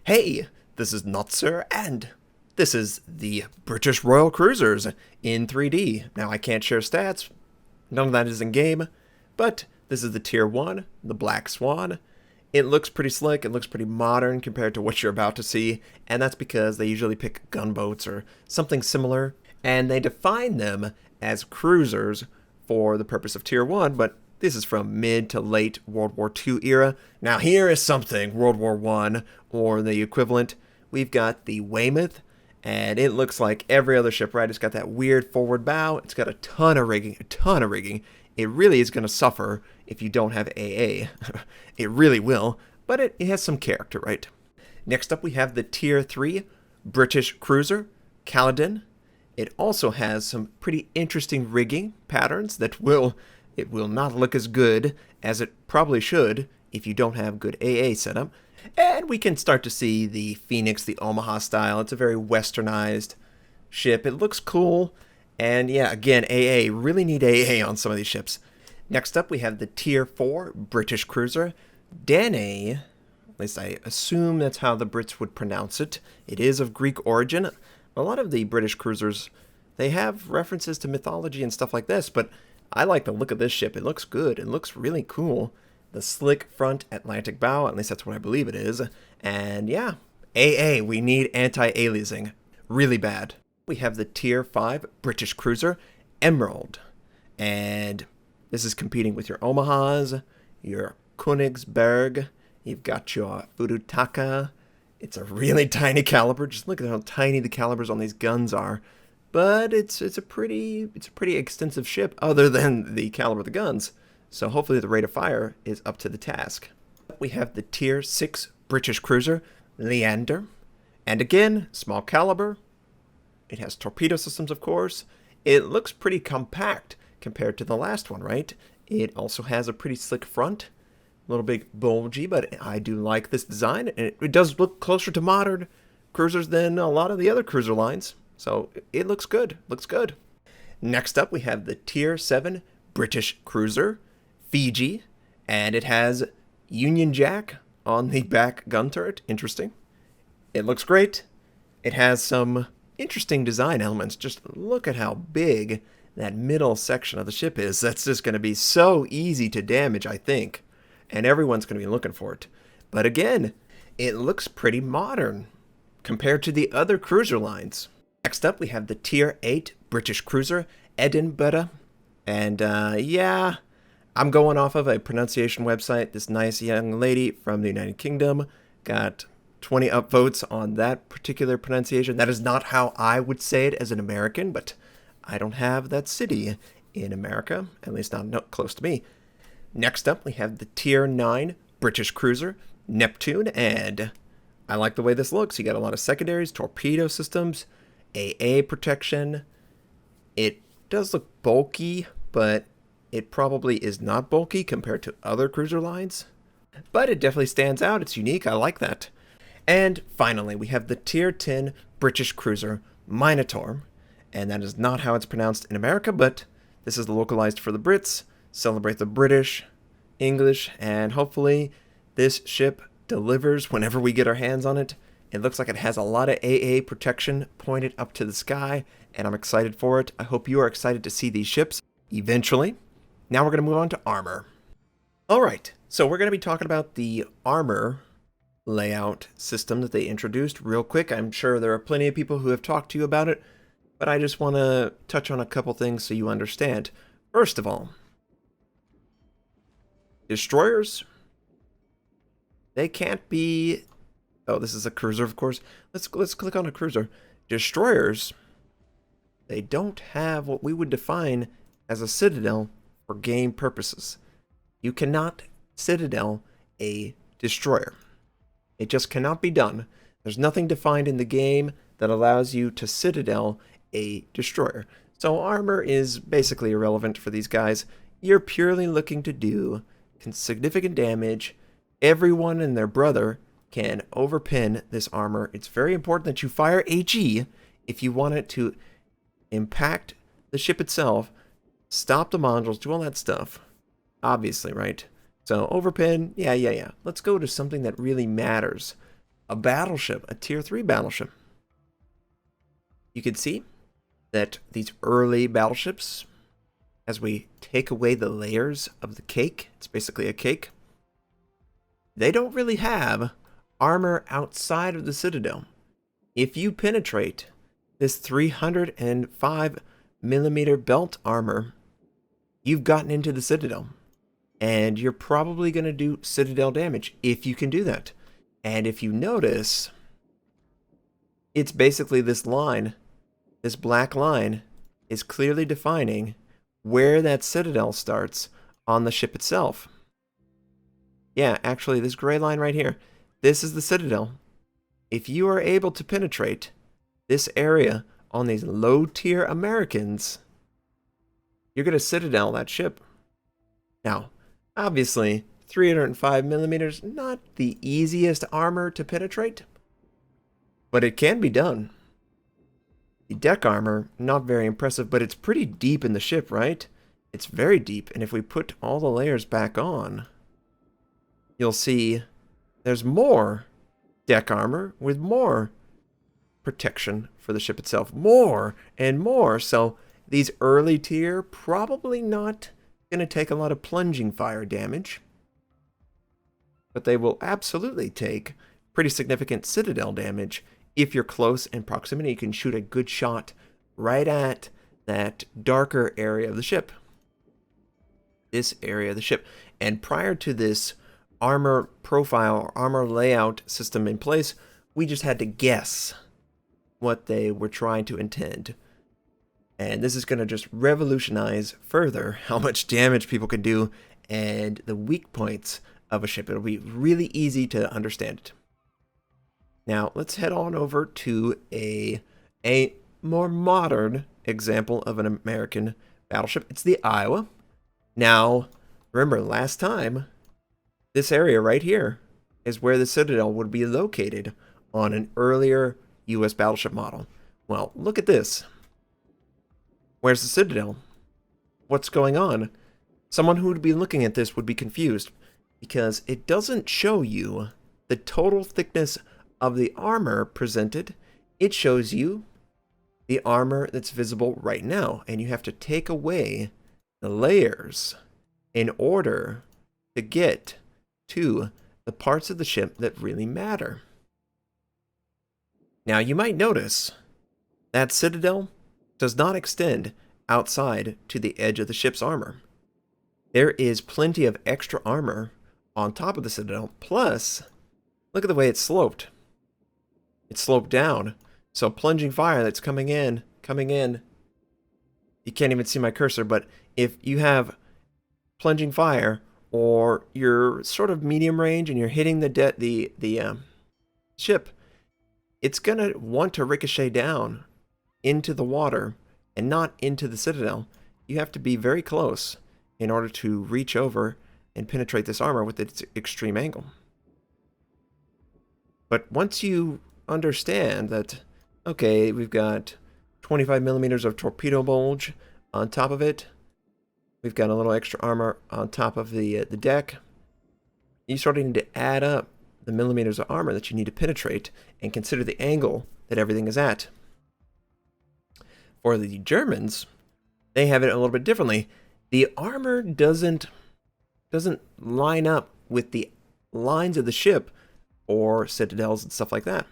Hey, this is Notser, and this is the British Royal Cruisers in 3D. Now, I can't share stats, none of that is in game, but this is the Tier 1, the Black Swan. It looks pretty slick, it looks pretty modern compared to what you're about to see, and that's because they usually pick gunboats or something similar, and they define them as cruisers for the purpose of Tier 1, but this is from mid to late World War II era. Now here is something World War I or the equivalent. We've got the Weymouth, and it looks like every other ship, right? It's got that weird forward bow. It's got a ton of rigging, It really is going to suffer if you don't have AA. It really will, but it has some character, right? Next up we have the Tier 3 British cruiser, Caledon. It also has some pretty interesting rigging patterns that it will not look as good as it probably should if you don't have good AA setup. And we can start to see the Phoenix, the Omaha style. It's a very westernized ship. It looks cool. And yeah, again, AA. Really need AA on some of these ships. Next up, we have the Tier 4 British cruiser, Danae. At least I assume that's how the Brits would pronounce it. It is of Greek origin. A lot of the British cruisers, they have references to mythology and stuff like this, but I like the look of this ship. It looks good. It looks really cool. The slick front Atlantic bow, at least that's what I believe it is. And yeah, AA, we need anti-aliasing. Really bad. We have the Tier 5 British cruiser, Emerald. And this is competing with your Omahas, your Königsberg. You've got your Furutaka. It's a really tiny caliber. Just look at how tiny the calibers on these guns are. But it's a pretty extensive ship other than the caliber of the guns. So hopefully the rate of fire is up to the task. We have the Tier 6 British cruiser, Leander. And again, small caliber. It has torpedo systems, of course. It looks pretty compact compared to the last one, right? It also has a pretty slick front. A little bit bulgy, but I do like this design. And it does look closer to modern cruisers than a lot of the other cruiser lines. So it looks good. Looks good. Next up, we have the Tier 7 British cruiser, Fiji. And it has Union Jack on the back gun turret. Interesting. It looks great. It has some interesting design elements. Just look at how big that middle section of the ship is. That's just going to be so easy to damage, I think. And everyone's going to be looking for it. But again, it looks pretty modern compared to the other cruiser lines. Next up, we have the Tier 8 British cruiser, Edinburgh. And yeah, I'm going off of a pronunciation website. This nice young lady from the United Kingdom got 20 upvotes on that particular pronunciation. That is not how I would say it as an American, but I don't have that city in America, at least not close to me. Next up, we have the Tier 9 British cruiser, Neptune, and I like the way this looks. You got a lot of secondaries, torpedo systems, AA protection. It does look bulky, but it probably is not bulky compared to other cruiser lines. But it definitely stands out. It's unique. I like that. And finally, we have the Tier 10 British cruiser, Minotaur. And that is not how it's pronounced in America, but this is localized for the Brits. Celebrate the British, English, and hopefully this ship delivers whenever we get our hands on it. It looks like it has a lot of AA protection pointed up to the sky, and I'm excited for it. I hope you are excited to see these ships eventually. Now we're going to move on to armor. Alright, so we're going to be talking about the armor layout system that they introduced real quick. I'm sure there are plenty of people who have talked to you about it, but I just want to touch on a couple things so you understand. First of all, destroyers, they can't be... Oh, this is a cruiser, of course. Let's click on a cruiser. Destroyers, they don't have what we would define as a citadel for game purposes. You cannot citadel a destroyer. It just cannot be done. There's nothing defined in the game that allows you to citadel a destroyer. So armor is basically irrelevant for these guys. You're purely looking to do significant damage. Everyone and their brother can overpin this armor. It's very important that you fire HE if you want it to impact the ship itself, stop the modules, do all that stuff. Obviously, right? So overpin, yeah. Let's go to something that really matters. a battleship, a tier 3 battleship. You can see that these early battleships, as we take away the layers of the cake, it's basically a cake, they don't really have armor outside of the citadel. If you penetrate this 305mm belt armor, you've gotten into the citadel. And you're probably going to do citadel damage if you can do that. And if you notice, it's basically this line, this black line, is clearly defining where that citadel starts on the ship itself. Yeah, actually, this gray line right here, this is the citadel. If you are able to penetrate this area on these low-tier Americans, you're going to citadel that ship. Now, obviously, 305mm, not the easiest armor to penetrate, but it can be done. The deck armor, not very impressive, but it's pretty deep in the ship, right? It's very deep, and if we put all the layers back on, you'll see there's more deck armor with more protection for the ship itself. More and more. So these early tier, probably not going to take a lot of plunging fire damage, but they will absolutely take pretty significant citadel damage. If you're close in proximity, you can shoot a good shot right at that darker area of the ship. This area of the ship. And prior to this armor profile or armor layout system in place, we just had to guess what they were trying to intend. And this is going to just revolutionize further how much damage people can do and the weak points of a ship. It'll be really easy to understand it. Now, let's head on over to a more modern example of an American battleship. It's the Iowa. Now, remember last time, this area right here is where the Citadel would be located on an earlier U.S. battleship model. Well, look at this. Where's the Citadel? What's going on? Someone who would be looking at this would be confused because it doesn't show you the total thickness of the armor presented. It shows you the armor that's visible right now, and you have to take away the layers in order to get to the parts of the ship that really matter. Now, you might notice that Citadel does not extend outside to the edge of the ship's armor. There is plenty of extra armor on top of the Citadel, plus, look at the way it's sloped. It's sloped down, so plunging fire that's coming in, you can't even see my cursor, but if you have plunging fire, or you're sort of medium range and you're hitting the ship, it's gonna want to ricochet down into the water and not into the Citadel. You have to be very close in order to reach over and penetrate this armor with its extreme angle. But once you understand that, okay, we've got 25mm of torpedo bulge on top of it, we've got a little extra armor on top of the deck, you sort of need to add up the millimeters of armor that you need to penetrate and consider the angle that everything is at. For the Germans, they have it a little bit differently. The armor doesn't line up with the lines of the ship or citadels and stuff like that.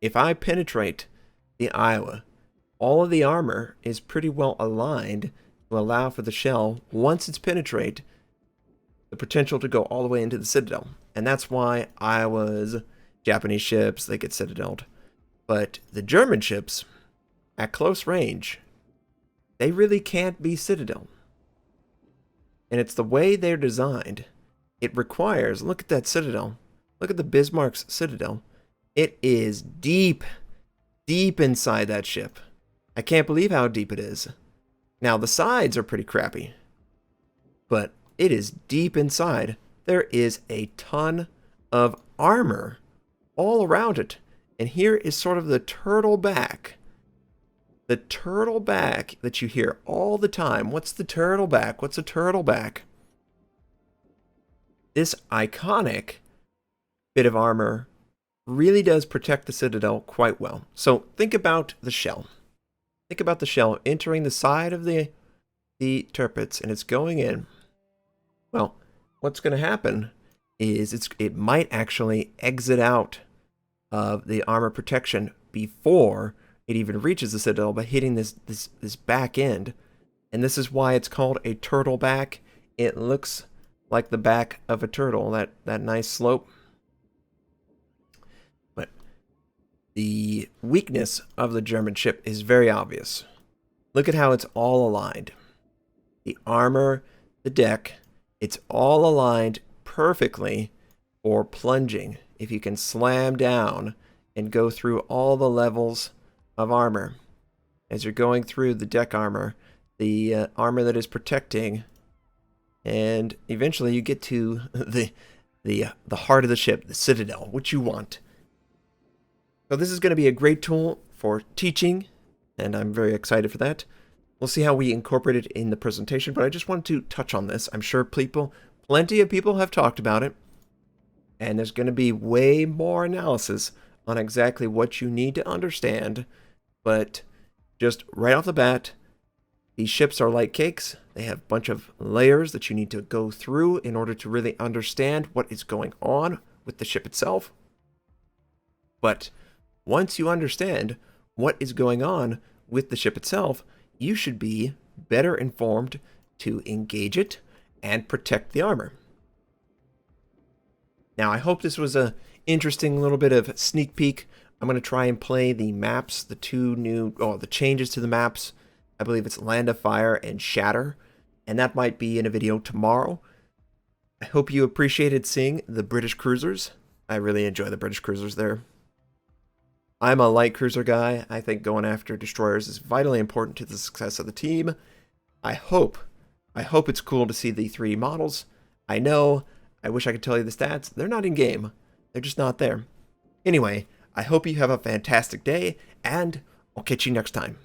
If I penetrate the Iowa, all of the armor is pretty well aligned to allow for the shell, once it's penetrate, the potential to go all the way into the Citadel. And that's why Iowa's, Japanese ships, they get citadeled. But the German ships, at close range, they really can't be citadel. And it's the way they're designed. It requires, look at that Citadel. Look at the Bismarck's Citadel. It is deep, deep inside that ship. I can't believe how deep it is. Now, the sides are pretty crappy, but it is deep inside. There is a ton of armor all around it. And here is sort of the turtle back. The turtle back that you hear all the time. What's the turtle back? What's a turtle back? This iconic bit of armor really does protect the citadel quite well. So think about the shell. Think about the shell entering the side of the turrets, and it's going in. Well, what's going to happen is it might actually exit out of the armor protection before it even reaches the citadel by hitting this back end. And this is why it's called a turtle back. It looks like the back of a turtle, that nice slope. But the weakness of the German ship is very obvious. Look at how it's all aligned. The armor, the deck, it's all aligned perfectly for plunging. If you can slam down and go through all the levels of armor. As you're going through the deck armor, the armor that is protecting, and eventually you get to the heart of the ship, the citadel, which you want. So this is going to be a great tool for teaching, and I'm very excited for that. We'll see how we incorporate it in the presentation, but I just wanted to touch on this. I'm sure plenty of people have talked about it, and there's going to be way more analysis on exactly what you need to understand, but just right off the bat, these ships are like cakes. They have a bunch of layers that you need to go through in order to really understand what is going on with the ship itself. But once you understand what is going on with the ship itself, you should be better informed to engage it and protect the armor. Now, I hope this was a interesting little bit of sneak peek. I'm going to try and play the maps, the changes to the maps. I believe it's Land of Fire and Shatter, and that might be in a video tomorrow. I hope you appreciated seeing the British cruisers. I really enjoy the British cruisers there. I'm a light cruiser guy. I think going after destroyers is vitally important to the success of the team. I hope it's cool to see the 3 models. I know, I wish I could tell you the stats. They're not in game. They're just not there. Anyway, I hope you have a fantastic day, and I'll catch you next time.